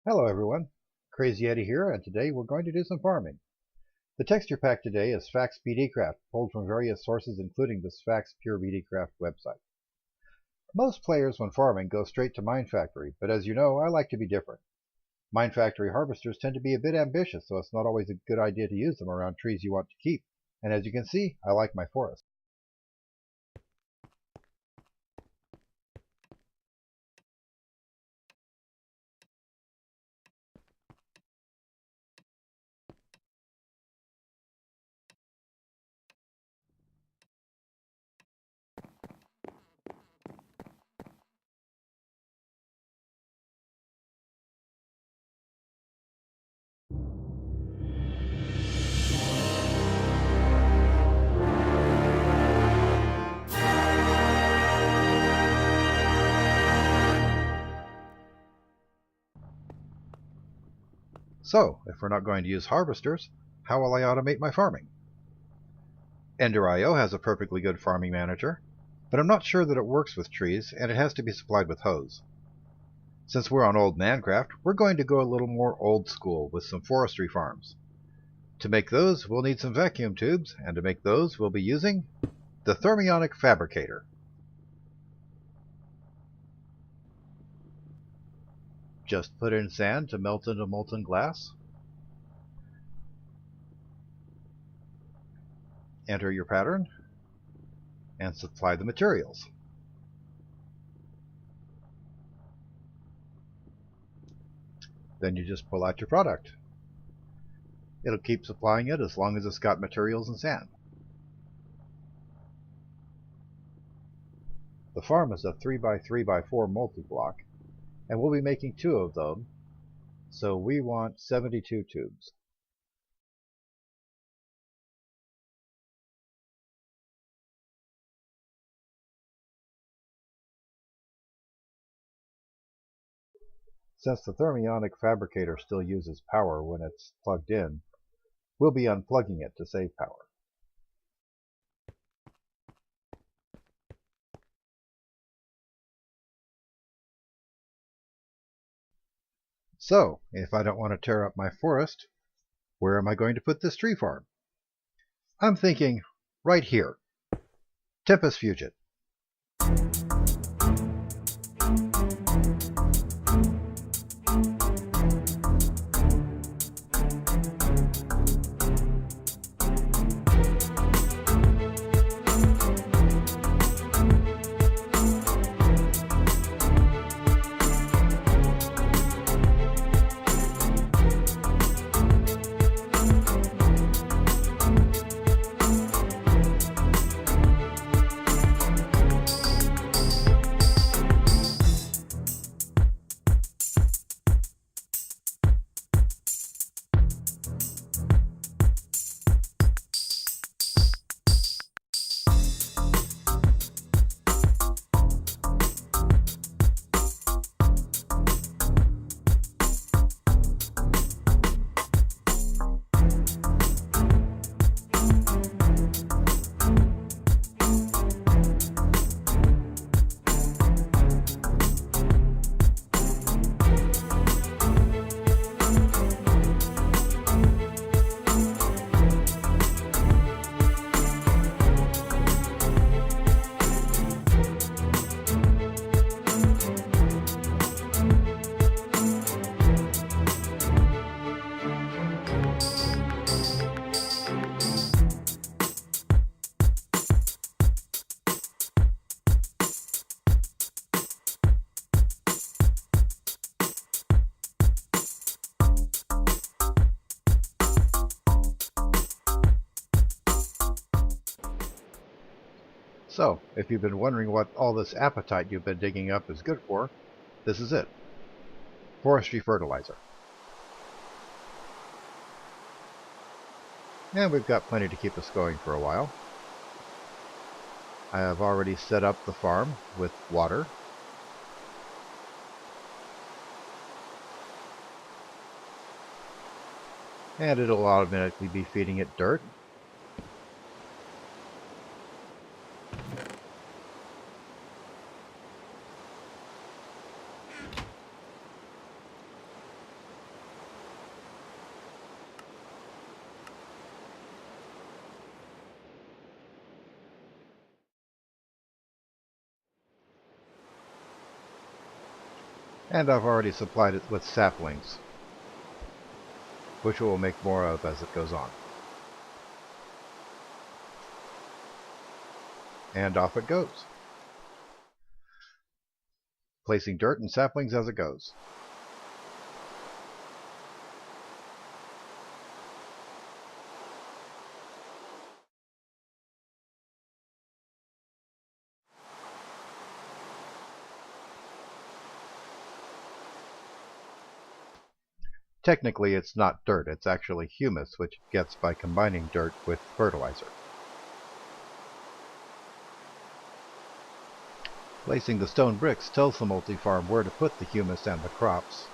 Hello everyone, Crazy Eddie here, and today we're going to do some farming. The texture pack today is Fax BDcraft, pulled from various sources including the Fax Pure BDcraft website. Most players when farming go straight to Mine Factory, but as you know, I like to be different. Mine Factory harvesters tend to be a bit ambitious, so it's not always a good idea to use them around trees you want to keep, and as you can see, I like my forest. So, if we're not going to use harvesters, how will I automate my farming? Ender.io has a perfectly good farming manager, but I'm not sure that it works with trees, and it has to be supplied with hose. Since we're on Old Mancraft, we're going to go a little more old school with some forestry farms. To make those, we'll need some vacuum tubes, and to make those, we'll be using the thermionic fabricator. Just put in sand to melt into molten glass. Enter your pattern, and supply the materials. Then you just pull out your product. It'll keep supplying it as long as it's got materials and sand. The farm is a 3x3x4 multi-block, and we'll be making 2 of them, so we want 72 tubes. Since the thermionic fabricator still uses power when it's plugged in, we'll be unplugging it to save power. So, if I don't want to tear up my forest, where am I going to put this tree farm? I'm thinking right here. Tempest Fugit. So, if you've been wondering what all this apatite you've been digging up is good for, this is it. Forestry fertilizer. And we've got plenty to keep us going for a while. I have already set up the farm with water. And it'll automatically be feeding it dirt. And I've already supplied it with saplings, which we'll make more of as it goes on. And off it goes, placing dirt and saplings as it goes. Technically, it's not dirt, it's actually humus, which it gets by combining dirt with fertilizer. Placing the stone bricks tells the multi-farm where to put the humus and the crops.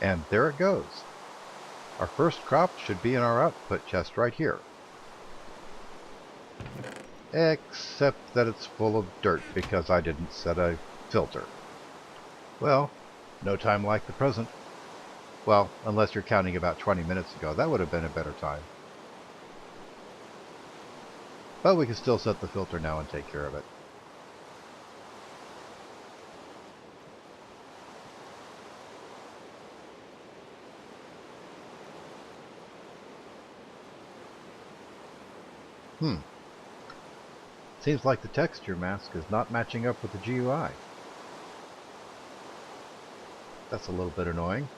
And there it goes. Our first crop should be in our output chest right here. Except that it's full of dirt because I didn't set a filter. Well, no time like the present. Well, unless you're counting about 20 minutes ago. That would have been a better time. But we can still set the filter now and take care of it. Seems like the texture mask is not matching up with the GUI. That's a little bit annoying.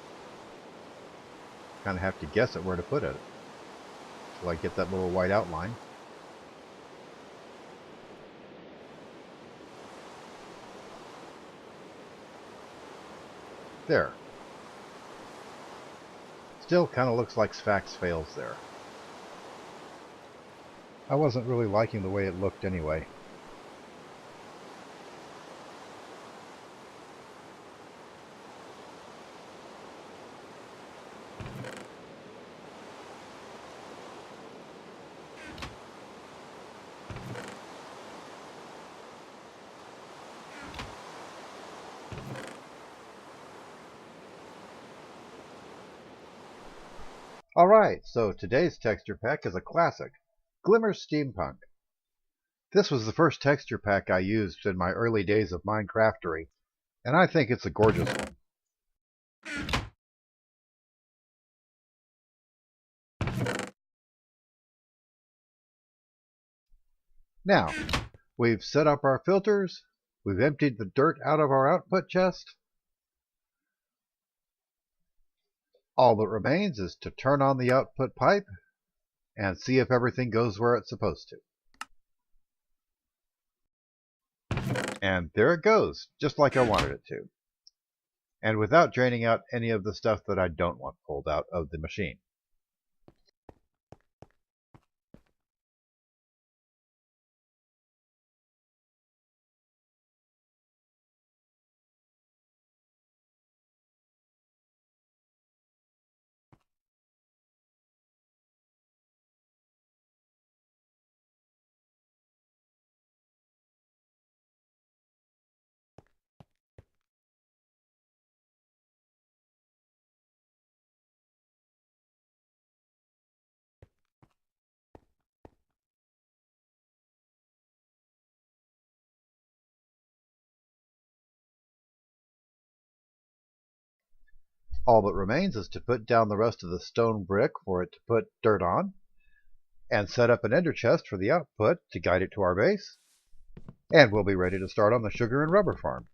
Kind of have to guess at where to put it. Till I get that little white outline. There. Still kind of looks like Sphax fails there. I wasn't really liking the way it looked anyway. Alright, so today's texture pack is a classic, Glimmer Steampunk. This was the first texture pack I used in my early days of Minecraftery, and I think it's a gorgeous one. Now, we've set up our filters, we've emptied the dirt out of our output chest. All that remains is to turn on the output pipe and see if everything goes where it's supposed to. And there it goes, just like I wanted it to. And without draining out any of the stuff that I don't want pulled out of the machine. All that remains is to put down the rest of the stone brick for it to put dirt on, and set up an ender chest for the output to guide it to our base, and we'll be ready to start on the sugar and rubber farm.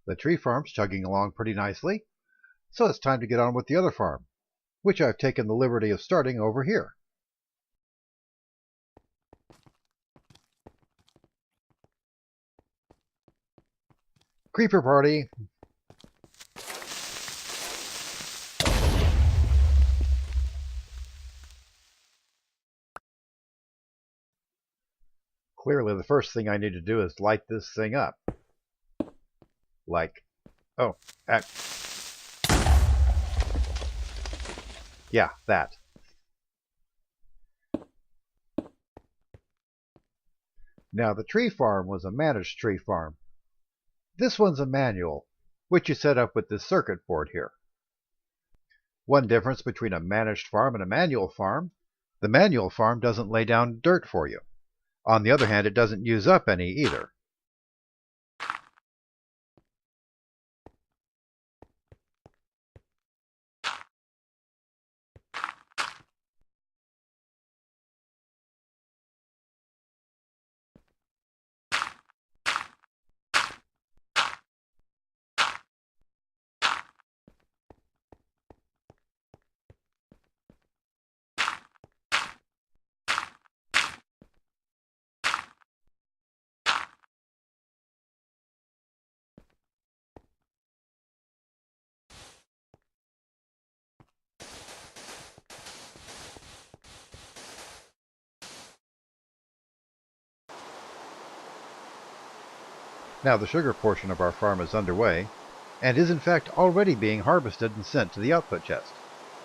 The tree farm's chugging along pretty nicely, so it's time to get on with the other farm, which I've taken the liberty of starting over here. Creeper party! Clearly the first thing I need to do is light this thing up. Like, oh, yeah, that. Now the tree farm was a managed tree farm. This one's a manual, which you set up with this circuit board here. One difference between a managed farm and a manual farm: the manual farm doesn't lay down dirt for you. On the other hand, it doesn't use up any either. Now the sugar portion of our farm is underway, and is in fact already being harvested and sent to the output chest.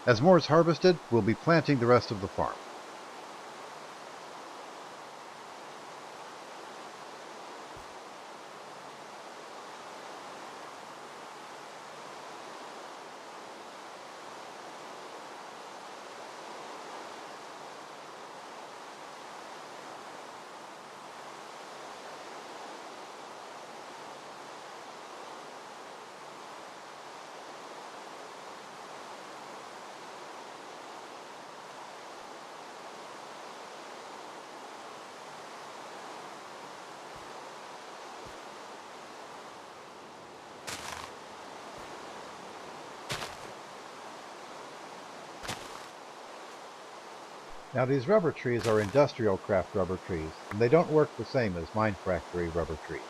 As more is harvested, we'll be planting the rest of the farm. Now these rubber trees are industrial craft rubber trees, and they don't work the same as mine factory rubber trees.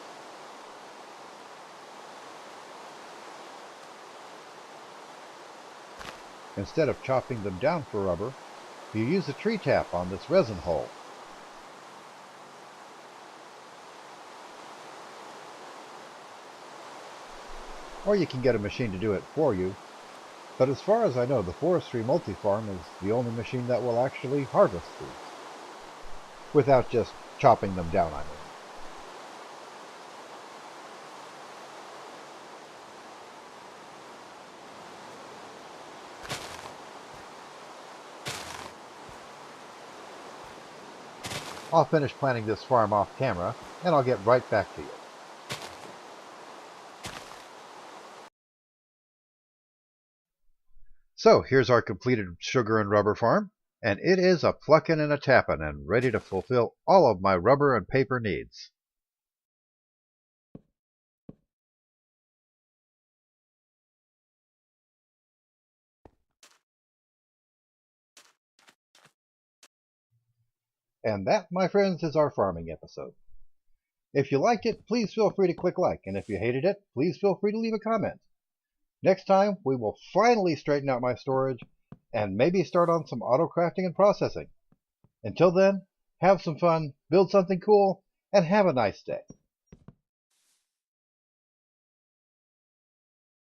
Instead of chopping them down for rubber, you use a tree tap on this resin hole. Or you can get a machine to do it for you. But as far as I know, the Forestry Multifarm is the only machine that will actually harvest these. Without just chopping them down, I mean. I'll finish planting this farm off camera, and I'll get right back to you. So here's our completed sugar and rubber farm, and it is a pluckin' and a tappin' and ready to fulfill all of my rubber and paper needs. And that, my friends, is our farming episode. If you liked it, please feel free to click like, and if you hated it, please feel free to leave a comment. Next time, we will finally straighten out my storage and maybe start on some auto crafting and processing. Until then, have some fun, build something cool, and have a nice day.